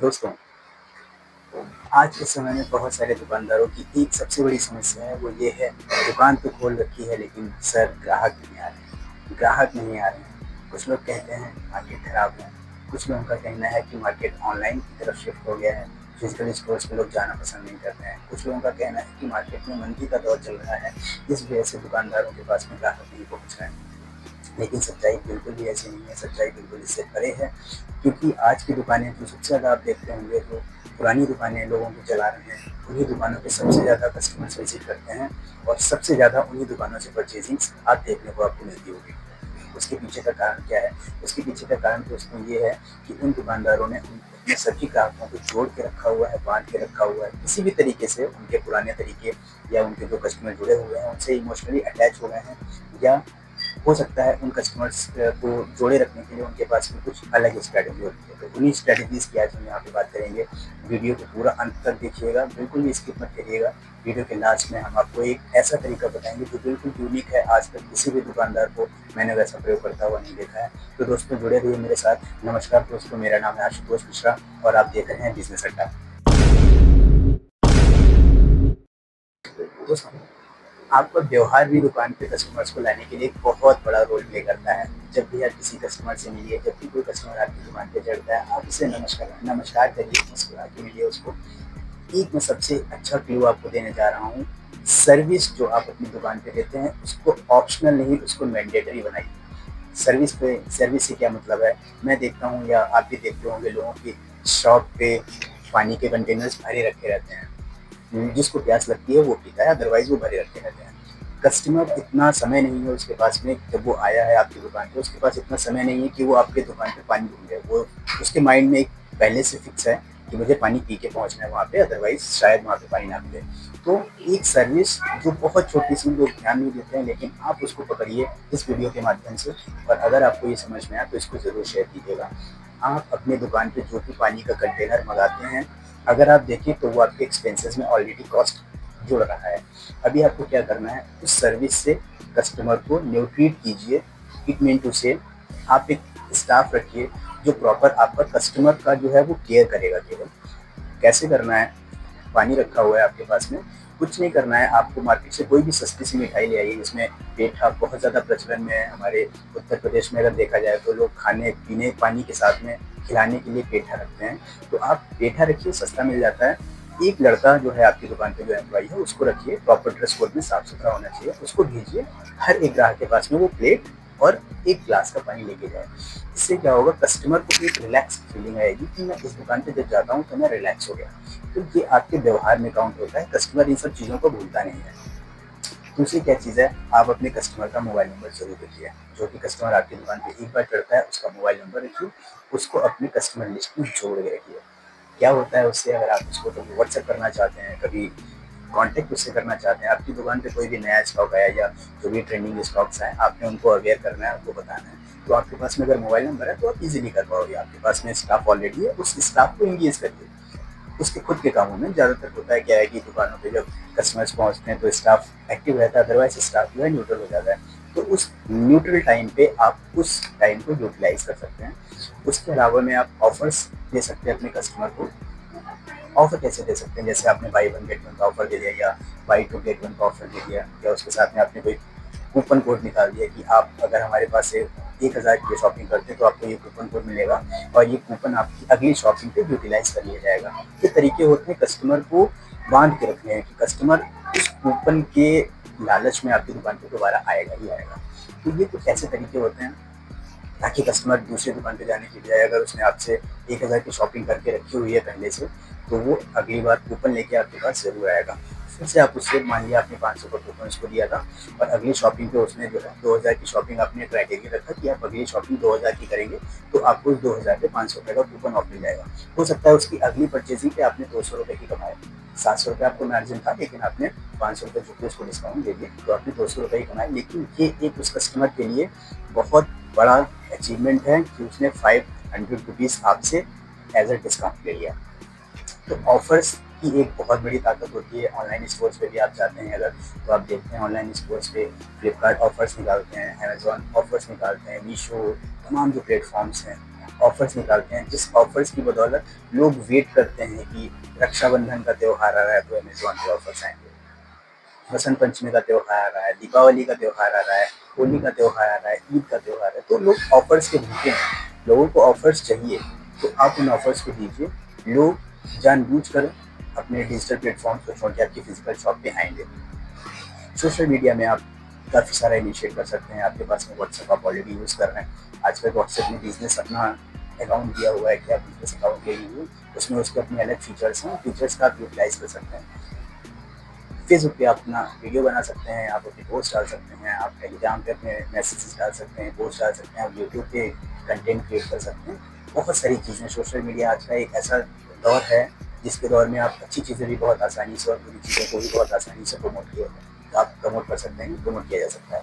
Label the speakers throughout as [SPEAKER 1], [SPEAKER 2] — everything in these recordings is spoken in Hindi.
[SPEAKER 1] दोस्तों, आज के समय में बहुत सारे दुकानदारों की एक सबसे बड़ी समस्या है, वो ये है दुकान तो खोल रखी है लेकिन सर ग्राहक नहीं आ रहे हैं, ग्राहक नहीं आ रहे हैं। कुछ लोग कहते हैं मार्केट खराब है, कुछ लोगों का कहना है कि मार्केट ऑनलाइन की तरफ शिफ्ट हो गया है, फिजिकल स्टोर्स पे लोग जाना पसंद नहीं करते हैं। कुछ लोगों का कहना है कि मार्केट में मंदी का दौर चल रहा है, इस वजह से दुकानदारों के पास में ग्राहक नहीं पहुँच रहे हैं। लेकिन सच्चाई बिल्कुल भी ऐसी नहीं है, सच्चाई बिल्कुल इससे परे है, क्योंकि आज की दुकानें जो सबसे ज़्यादा आप देखते होंगे जो पुरानी दुकानें लोगों को चला रहे हैं, उन्हीं दुकानों पे सबसे ज़्यादा कस्टमर्स विज़िट करते हैं और सबसे ज़्यादा उन्हीं दुकानों से परचेज़िंग आज देखने को आपको मिलती होगी। उसके पीछे का कारण क्या है? उसके पीछे का कारण दोस्तों ये है कि उन दुकानदारों ने अपने सभी ग्राहकों को जोड़ के रखा हुआ है, बाँध के रखा हुआ है। किसी भी तरीके से उनके पुराने तरीके या उनके जो कस्टमर जुड़े हुए हैं, उनसे इमोशनली अटैच हो गए हैं, या हो सकता है उन कस्टमर्स को जोड़े रखने के लिए उनके पास में कुछ अलग स्ट्रैटेजी होती है। तो उन्हीं स्ट्रैटेजीज़ की आज हम यहाँ पे बात करेंगे। वीडियो को पूरा अंत तक देखिएगा, बिल्कुल भी स्किप मत करिएगा। वीडियो के लास्ट में हम आपको एक ऐसा तरीका बताएँगे जो बिल्कुल यूनिक है, आज तक किसी भी दुकानदार को मैंने वैसा प्रयोग करता हुआ नहीं देखा है। तो दोस्तों जुड़े रहिए मेरे साथ। नमस्कार दोस्तों, मेरा नाम है आशुतोष मिश्रा और आप देख रहे हैं बिज़नेस अड्डा। दोस्तों, आपका व्यवहार भी दुकान पे कस्टमर्स को लाने के लिए एक बहुत बड़ा रोल प्ले करता है। जब भी आप किसी कस्टमर से मिलिए, जब भी कोई कस्टमर आपकी दुकान पे चढ़ता है, आप उसे नमस्कार नमस्कार करिए, मुस्कुरा के मिलिए उसको। एक मैं सबसे अच्छा क्लू आपको देने जा रहा हूँ, सर्विस जो आप अपनी दुकान पे देते हैं, उसको ऑप्शनल नहीं, उसको मैंडेटरी बनाइए। सर्विस से क्या मतलब है, मैं देखता हूँ या आप भी देखते होंगे लोगों की शॉप पे पानी के कंटेनर्स भरे रखे रहते हैं। जिसको प्यास लगती है वो पीता है, अदरवाइज़ वो भरे रखे रहते हैं। कस्टमर इतना समय नहीं है उसके पास में, जब वो आया है आपकी दुकान पे, उसके पास इतना समय नहीं है कि वो आपके दुकान पे पानी ढूँढे। वो उसके माइंड में एक पहले से फिक्स है कि मुझे पानी पी के पहुँचना है वहाँ पे, अदरवाइज़ शायद वहाँ पे पानी ना मिले। तो एक सर्विस जो बहुत छोटी-सी लोग ध्यान नहीं देते हैं, लेकिन आप उसको पकड़िए इस वीडियो के माध्यम से, और अगर आपको ये समझ में आया तो इसको ज़रूर शेयर कीजिएगा। आप अपने दुकान पे जो भी पानी का कंटेनर मँगाते हैं, अगर आप देखें तो वो आपके एक्सपेंसेस में ऑलरेडी कॉस्ट जुड़ रहा है। अभी आपको क्या करना है, उस सर्विस से कस्टमर को न्यूट्रीट कीजिए। इट मीन टू से आप एक स्टाफ रखिए जो प्रॉपर आपका कस्टमर का जो है वो केयर करेगा केवल। कैसे करना है, पानी रखा हुआ है आपके पास में, कुछ नहीं करना है, आपको मार्केट से कोई भी सस्ती सी मिठाई ले आइए। जिसमें पेठा बहुत ज़्यादा प्रचलन में है हमारे उत्तर प्रदेश में, अगर देखा जाए तो लोग खाने पीने पानी के साथ में खिलाने के लिए पेठा रखते हैं। तो आप पेठा रखिए, सस्ता मिल जाता है। एक लड़का जो है आपकी दुकान पे जो एम्प्लॉई है उसको रखिए, प्रॉपर ड्रेस कोड में साफ सुथरा होना चाहिए, उसको भेजिए। हर एक ग्राहक के पास में वो प्लेट और एक ग्लास का पानी लेके जाए। इससे क्या होगा, कस्टमर को एक रिलैक्स फीलिंग आएगी कि मैं इस दुकान पे जब जाता हूँ तो मैं रिलैक्स हो गया। तो ये आपके व्यवहार में काउंट होता है, कस्टमर इन सब चीज़ों को भूलता नहीं है। दूसरी क्या चीज़ है, आप अपने कस्टमर का मोबाइल नंबर ज़रूर रखिए। जो भी कस्टमर आपकी दुकान पे एक बार चढ़ता है उसका मोबाइल नंबर रखिए, उसको अपनी कस्टमर लिस्ट में जोड़ के रखिए। क्या होता है उससे, अगर आप उसको कभी व्हाट्सएप करना चाहते हैं, कभी कॉन्टैक्ट उससे करना चाहते हैं, आपकी दुकान पे कोई भी नया स्टॉक आया या जो भी ट्रेंडिंग स्टॉक्स हैं, आपने उनको अवेयर करना है, उनको बताना है, तो आपके पास में अगर मोबाइल नंबर है तो आप इजीली कर पाओगे। आपके पास में स्टाफ ऑलरेडी है, उस स्टाफ को एंगेज करिए उसके खुद के कामों में। ज़्यादातर होता है क्या है कि दुकानों पे जब कस्टमर्स पहुँचते हैं तो स्टाफ एक्टिव रहता है, अदरवाइज स्टाफ जो है न्यूट्रल हो जाता है। तो उस न्यूट्रल टाइम पे आप उस टाइम को यूटिलाइज कर सकते हैं। उसके अलावा में आप ऑफर्स दे सकते हैं अपने कस्टमर को। ऑफर कैसे दे सकते हैं, जैसे आपने बाई वन गेट वन का ऑफर दे दिया या बाई टू गेट वन का ऑफर दे दिया, या उसके साथ में आपने कोई कूपन कोड निकाल दिया कि आप अगर हमारे पास से 1000 की शॉपिंग करते हैं तो आपको ये कूपन कोड मिलेगा और ये कूपन आपकी अगली शॉपिंग पे यूटिलाइज कर लिया जाएगा। ये तरीके होते हैं कस्टमर को बांध के रखने हैं कि कस्टमर उस कूपन के लालच में आपकी दुकान पे दोबारा आएगा ही आएगा। तो ये कुछ ऐसे तरीके होते हैं ताकि कस्टमर दूसरी दुकान पे जाने की बजाय, अगर उसने आपसे 1000 की शॉपिंग करके रखी हुई है पहले से, तो वो अगली बार कूपन लेके आपके पास ज़रूर आएगा। फिर से आप उससे, मान लिया आपने 500 का कूपन उसको दिया था और अगली शॉपिंग पे उसने जो है 2000 की शॉपिंग आपने क्राइटेरिया रखा कि आप अगली शॉपिंग 2000 की करेंगे, तो आपको उस 2000 पे 500 रुपये का कूपन ऑफ मिल जाएगा। हो सकता है उसकी अगली परचेजिंग पे आपने 200 रुपये की कमाए, 700 रुपये आपको मार्जिन था, लेकिन आपने 500 रुपये जो कि उसको डिस्काउंट दे दिए, तो आपने 200 रुपये ही कमाए। लेकिन ये एक उस कस्टमर के लिए बहुत बड़ा अचीवमेंट है कि उसने 500 रुपीज़ आपसे एज अ डिस्काउंट ले लिया। तो ऑफर्स की एक बहुत बड़ी ताकत होती है। ऑनलाइन स्टोर्स पे भी आप जाते हैं अगर, तो आप देखते हैं ऑनलाइन स्टोर्स पे फ्लिपकार्ट ऑफर्स निकालते हैं, अमेज़न ऑफर्स निकालते हैं, मीशो, तमाम जो प्लेटफॉर्म्स हैं ऑफ़र्स निकालते हैं, जिस ऑफ़र्स की बदौलत लोग वेट करते हैं कि रक्षाबंधन का त्योहार आ रहा है तो अमेज़न के ऑफ़र्स आएँगे। वसंत पंचमी का त्योहार आ रहा है, दीपावली का त्योहार आ रहा है, होली का त्योहार आ रहा है, ईद का त्योहार है, तो लोग ऑफ़र्स के भूखे हैं। लोगों को ऑफ़र्स चाहिए, तो आप उन ऑफ़र्स को दीजिए। लोग जानबूझकर अपने डिजिटल प्लेटफ़ॉर्म्स को छोड़ के आपकी फ़िज़िकल शॉप पे आएँगे। सोशल मीडिया में आप काफ़ी सारा इनिशिएट कर सकते हैं। आपके पास में व्हाट्सएप आप ऑलरेडी यूज़ कर रहे हैं। आजकल व्हाट्सएप में बिज़नेस अपना अकाउंट दिया हुआ है कि आप बिज़नेस अकाउंट ले लीजिए। उसमें उसके अपने अलग फ़ीचर्स हैं, फ़ीचर्स का आप यूटिलाइज़ कर सकते हैं। फेसबुक पे आप अपना वीडियो बना सकते हैं, आप अपनी पोस्ट डाल सकते हैं, आप टेलीग्राम पे अपने मैसेजेस डाल सकते हैं, पोस्ट डाल सकते हैं, आप यूट्यूब पे कंटेंट क्रिएट कर सकते हैं। बहुत सारी चीज़ें, सोशल मीडिया आज का एक ऐसा दौर है जिसके दौर में आप अच्छी चीज़ें भी बहुत आसानी से और बुरी चीज़ों को भी बहुत आसानी से आप प्रमोट कर सकते हैं, प्रमोट किया जा सकता है।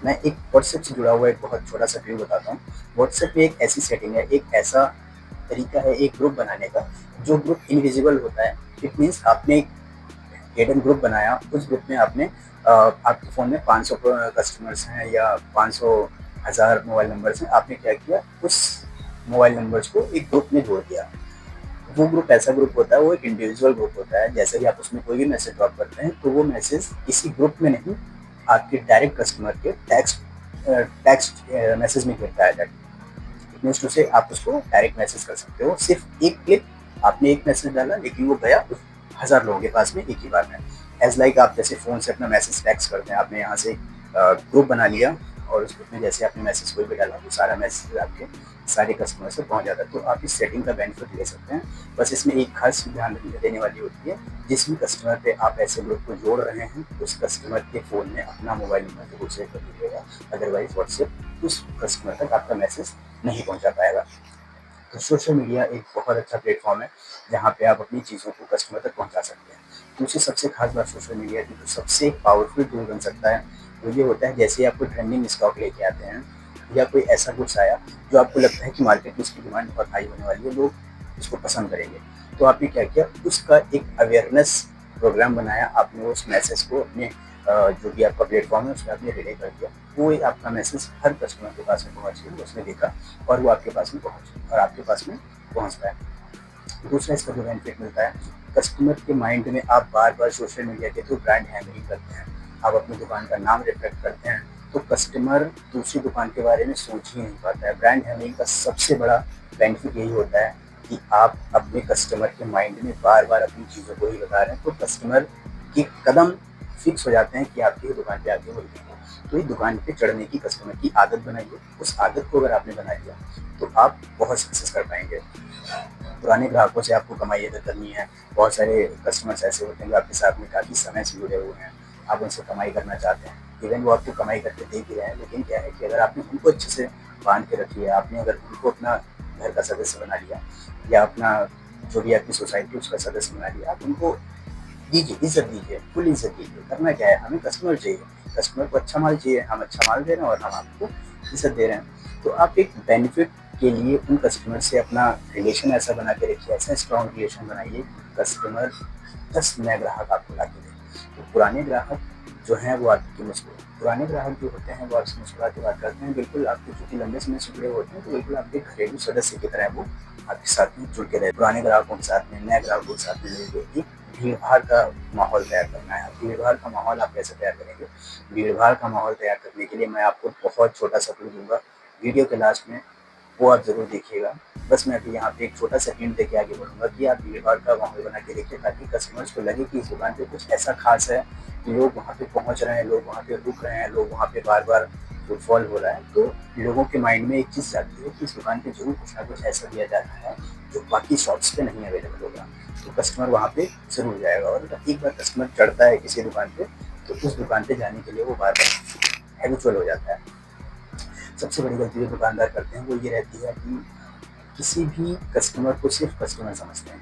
[SPEAKER 1] मैं एक व्हाट्सएप से जुड़ा हुआ एक बहुत छोटा-सा क्लिप बताता हूँ। व्हाट्सएप में एक ऐसी सेटिंग है, एक ऐसा तरीका है एक ग्रुप बनाने का, जो ग्रुप इनविजिबल होता है। इट मीन्स आपने एक हिडन ग्रुप बनाया, उस ग्रुप में आपने आपके फ़ोन में 500 कस्टमर्स हैं या 500 हज़ार मोबाइल नंबर्स हैं, आपने क्या किया, उस मोबाइल नंबर्स को एक ग्रुप में जोड़ दिया। वो ग्रुप ऐसा ग्रुप होता है, वो एक इंडिविजुअल ग्रुप होता है। जैसे ही आप उसमें कोई भी मैसेज ड्रॉप करते हैं, तो वो मैसेज किसी ग्रुप में नहीं, आपके डायरेक्ट कस्टमर के टेक्स्ट मैसेज में गिरता है। इट मीन्स टू से आप उसको डायरेक्ट मैसेज कर सकते हो। सिर्फ एक क्लिक, आपने एक मैसेज डाला लेकिन वो गया 1000 लोगों के पास में एक ही बार में। एज़ लाइक आप जैसे फ़ोन से अपना मैसेज टेक्स्ट करते हैं, आपने यहाँ से ग्रुप बना लिया और उस ग्रुप में जैसे आपने मैसेज कोई भी डाला, वो सारा मैसेज आपके सारे कस्टमर से पहुँच जाता है। तो आप इस सेटिंग का बेनिफिट ले सकते हैं। बस इसमें एक खास ध्यान देने वाली होती है, जिस भी कस्टमर पे आप ऐसे ग्रुप को जोड़ रहे हैं, उस कस्टमर के फ़ोन में अपना मोबाइल नंबर ज़रूर सेव कर लीजिएगा। अदरवाइज़ व्हाट्सएप उस कस्टमर तक आपका मैसेज नहीं पहुँचा पाएगा। तो सोशल मीडिया एक बहुत अच्छा प्लेटफॉर्म है, जहाँ पे आप अपनी चीज़ों को कस्टमर तक पहुँचा सकते हैं। दूसरी सबसे खास बात सोशल मीडिया की, जो सबसे पावरफुल टूल बन सकता है, वो ये होता है जैसे आप कोई ट्रेंडिंग स्टॉक लेके आते हैं या कोई ऐसा गुड्स आया जो आपको लगता है कि मार्केट में इसकी डिमांड बहुत हाई होने वाली है, लोग इसको पसंद करेंगे। तो आपने क्या किया, उसका एक अवेयरनेस प्रोग्राम बनाया, आपने उस मैसेज को अपने जो भी आपका प्लेटफॉर्म है उसमें आपने रिले कर दिया। वो एक आपका मैसेज हर कस्टमर के पास में पहुँच गया, उसने देखा और वो आपके पास में पहुँचा और आपके पास में पहुँचता है। दूसरा इसका जो बेनिफिट मिलता है, कस्टमर के माइंड में आप बार-बार सोशल मीडिया के थ्रू ब्रांड हैमरिंग करते हैं। आप अपनी दुकान का नाम रिफ्लेक्ट करते हैं, तो कस्टमर दूसरी दुकान के बारे में सोच ही नहीं पाता है। ब्रांड हैमरिंग का सबसे बड़ा बेनिफिट यही होता है कि आप अपने कस्टमर के माइंड में बार-बार अपनी चीज़ों को ही बता रहे हैं, तो कस्टमर के कदम फिक्स हो जाते हैं कि आपकी ही दुकान पे आके वो रुकेंगे। तो ये दुकान पे चढ़ने की कस्टमर की आदत बनाइए। उस आदत को अगर आपने बना लिया, तो आप बहुत सक्सेस कर पाएँगे। पुराने ग्राहकों से आपको कमाई अगर करनी है, बहुत सारे कस्टमर्स ऐसे होते हैं जो आपके साथ में काफ़ी समय से जुड़े हुए हैं, आप उनसे कमाई करना चाहते हैं। इवन वो आपको कमाई करके दे भी रहे हैं, लेकिन क्या है कि अगर आपने उनको अच्छे से बाँध के रख लिया, आपने अगर उनको अपना घर का सदस्य बना लिया या अपना जो भी आपकी सोसाइटी उसका सदस्य बना लिया, आप उनको दीजिए, इज़्ज़त दीजिए, फुल इज़्ज़त दीजिए। करना क्या है, हमें कस्टमर चाहिए, कस्टमर को अच्छा माल चाहिए, हम अच्छा माल दे रहे हैं और हम आपको इज़्ज़त दे रहे हैं। तो आप एक बेनिफिट के लिए उन कस्टमर से अपना रिलेशन ऐसा बना के रखिए, ऐसा स्ट्रॉन्ग रिलेशन बनाइए, कस्टमर 10 नए ग्राहक आपको ला के दें। तो पुराने ग्राहक जो हैं वो आपकी पुराने ग्राहक जो होते हैं वो आपसे मुस्कुरा के बात करते हैं, बिल्कुल आपके चूँकि लंबे समय से जुड़े होते हैं, तो बिल्कुल आपके घरेलू सदस्य की तरह वो आपके साथ में जुड़ के रहे। पुराने ग्राहकों के साथ में, नए ग्राहकों के साथ में मिलके एक भीड़-भाड़ का माहौल तैयार करना है। भीड़-भाड़ का माहौल आप कैसे तैयार करेंगे? भीड़-भाड़ का माहौल तैयार करने के लिए मैं आपको बहुत छोटा-सा क्लू दूँगा, वीडियो के लास्ट में, वो आप ज़रूर देखिएगा। बस मैं अभी यहाँ पे एक छोटा-सा हिंट देके आगे बढ़ूँगा कि आप भीड़-भाड़ का माहौल बना के देखिए, ताकि कस्टमर्स को लगे कि इस दुकान पे कुछ ऐसा ख़ास है कि लोग वहाँ पे पहुँच रहे हैं, लोग वहाँ पे रुक रहे हैं, लोग वहाँ पे बार-बार फुटफॉल हो रहा है। तो लोगों के माइंड में एक चीज़ जाती है कि इस दुकान पे ज़रूर कुछ ना कुछ ऐसा दिया जा रहा है, जो बाकी शॉप्स पे नहीं अवेलेबल होगा। तो कस्टमर वहाँ पे ज़रूर जाएगा और अगर एक बार कस्टमर चढ़ता है किसी दुकान पे, तो उस दुकान पे जाने के लिए वो बार-बार हैबिचुअल हो जाता है। सबसे बड़ी गलती जो दुकानदार करते हैं वो ये रहती है कि किसी भी कस्टमर को सिर्फ कस्टमर समझते हैं।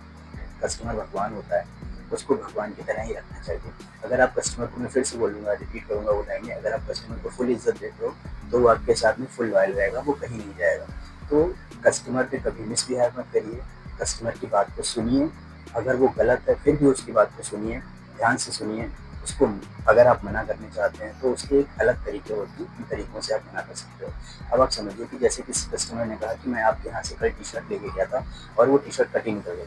[SPEAKER 1] कस्टमर भगवान होता है, उसको भगवान की तरह ही रखना चाहिए। अगर आप कस्टमर को, मैं फिर से बोलूँगा, रिपीट करूँगा वो लाइनें, अगर आप कस्टमर को फुल इज़्ज़त देते हो, तो वो आपके साथ में फुल लॉयल रहेगा, वो कहीं नहीं जाएगा। तो कस्टमर पे कभी मिसबिहेव मत करिए, कस्टमर की बात को सुनिए, अगर वो गलत है फिर भी उसकी बात को सुनिए, ध्यान से सुनिए, उसको अगर आप मना करने चाहते हैं तो उसके एक अलग तरीके होते हैं, उन तरीकों से आप मना कर सकते हो। अब आप समझिए कि जैसे किसी कस्टमर ने कहा कि मैं आपके यहाँ से कल टी-शर्ट लेके गया था और वो टी-शर्ट कटी निकल गई।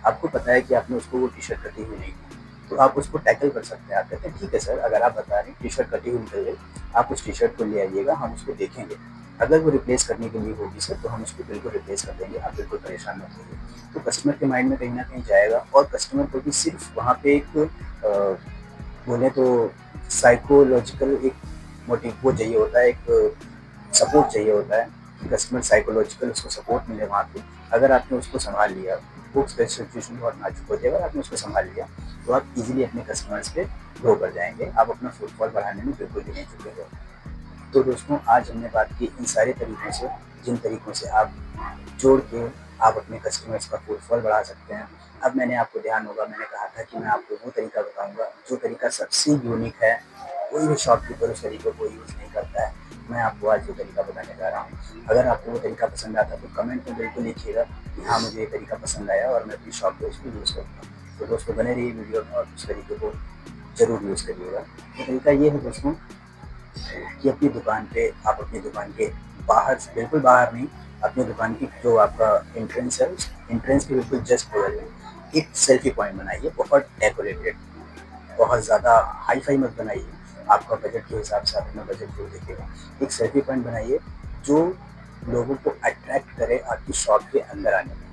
[SPEAKER 1] आपको पता है कि आपने उसको वो टी-शर्ट कटी हुई नहीं दी, तो आप उसको टैकल कर सकते हैं। आप कहते हैं ठीक है सर, अगर आप बता रहे हैं टी-शर्ट कटी हुई निकल गई, आप उस टी-शर्ट को ले आइएगा, हम उसको देखेंगे। अगर वो रिप्लेस करने के लिए होगी सर, तो हम उसको बिल्कुल रिप्लेस कर देंगे, आप बिल्कुल परेशान मत होइए। तो कस्टमर के माइंड में कहीं न कहीं जाएगा और कस्टमर को भी सिर्फ़ वहाँ पे एक बोले तो साइकोलॉजिकल एक मोटिव वो चाहिए होता है, एक सपोर्ट चाहिए होता है कि कस्टमर साइकोलॉजिकल उसको सपोर्ट मिले वहाँ पे। अगर आपने उसको सँभाल लिया, वो सिचुएशन बहुत नाजुक होती है, अगर आपने उसको सँभाल लिया, तो आप ईज़िली अपने कस्टमर्स पे ग्रो कर जाएँगे। आप अपना फुटफॉल बढ़ाने में बिल्कुल भी नहीं चूकेंगे। तो दोस्तों, आज हमने बात की इन सारे तरीकों से, जिन तरीकों से आप जोड़ के आप अपने कस्टमर्स का फुटफॉल बढ़ा सकते हैं। अब मैंने आपको ध्यान होगा, मैंने कहा था कि मैं आपको वो तरीका बताऊँगा जो तरीका सबसे यूनिक है, कोई भी शॉपकीपर उस तरीके को यूज़ नहीं करता है। मैं आपको आज वो तरीका बताने जा रहा हूँ। अगर आपको वो तरीका पसंद आता है तो कमेंट में बिल्कुल लिखिएगा कि हाँ, मुझे ये तरीका पसंद आया और मैं अपनी शॉप पे उसको यूज़ करूँगा। तो दोस्तों, बने रहिए वीडियो में और उस तरीके को ज़रूर यूज़ करिएगा। तो तरीका ये है दोस्तों कि अपनी दुकान पे आप अपनी दुकान के बाहर से, बिल्कुल बाहर नहीं, अपनी दुकान की जो आपका एंट्रेंस है, उस एंट्रेंस के बिल्कुल जस्ट बगल में एक सेल्फी पॉइंट बनाइए, बहुत डेकोरेटेड, बहुत ज़्यादा हाई-फाई मत बनाइए। आपका बजट के हिसाब से आप अपना बजट जो देखिएगा। एक सेल्फी पॉइंट बनाइए जो लोगों को अट्रैक्ट करे आपकी शॉप के अंदर आने में।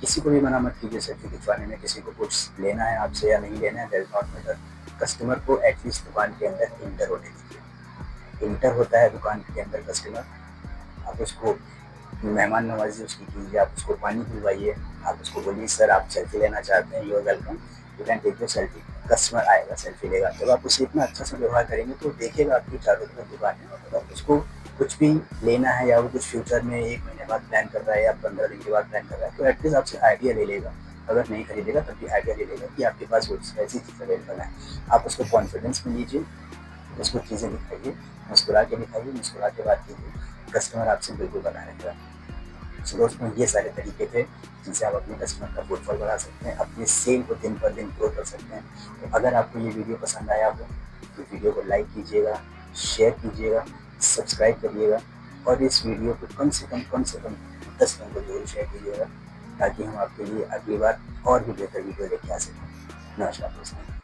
[SPEAKER 1] किसी को भी मना मत कीजिए सेल्फी खिंचवाने में, किसी को कुछ लेना है आपसे या नहीं लेना है, that is not matter. Customer को एटलीस्ट दुकान के अंदर एंटर होने दीजिए। इंटर होता है दुकान के अंदर कस्टमर, आप उसको मेहमान नवाज़ी उसकी कीजिए, आप उसको पानी पिलवाइए, आप उसको बोलिए सर आप सेल्फी लेना चाहते हैं, you are welcome, you can take your selfie. Customer आएगा, सेल्फी लेगा। जब आप उससे इतना अच्छा सा व्यवहार करेंगे तो देखेगा आपकी चारों तरफ दुकान है, मतलब उसको कुछ भी लेना है या वो कुछ फ्यूचर में 1 महीने बाद प्लान कर रहा है या 15 दिन के बाद प्लान कर रहा है, तो एटलीस्ट आपसे आइडिया ले लेगा। अगर नहीं खरीदेगा तब भी आइडिया ले लेगा कि आपके पास वो ऐसी चीज़ अवेलेबल है। आप उसको कॉन्फिडेंस में लीजिए, उसको चीज़ें दिखाइए, मुस्कुरा के दिखाइए, मुस्कुरा के बात कीजिए, कस्टमर आपसे बिल्कुल बना रहेगा। सो दोस्तों, ये सारे तरीके थे जिनसे आप अपने कस्टमर का फुटफॉल बढ़ा सकते हैं, अपनी सेल को दिन पर दिन ग्रो कर सकते हैं। तो अगर आपको ये वीडियो पसंद आया हो तो वीडियो को लाइक कीजिएगा, शेयर कीजिएगा, सब्सक्राइब करिएगा और इस वीडियो को कम से कम 10 लोगों को ज़रूर शेयर कीजिएगा ताकि हम आपके लिए अगली बार और भी बेहतर वीडियो लेके आ सकें। नमस्कार दोस्तों।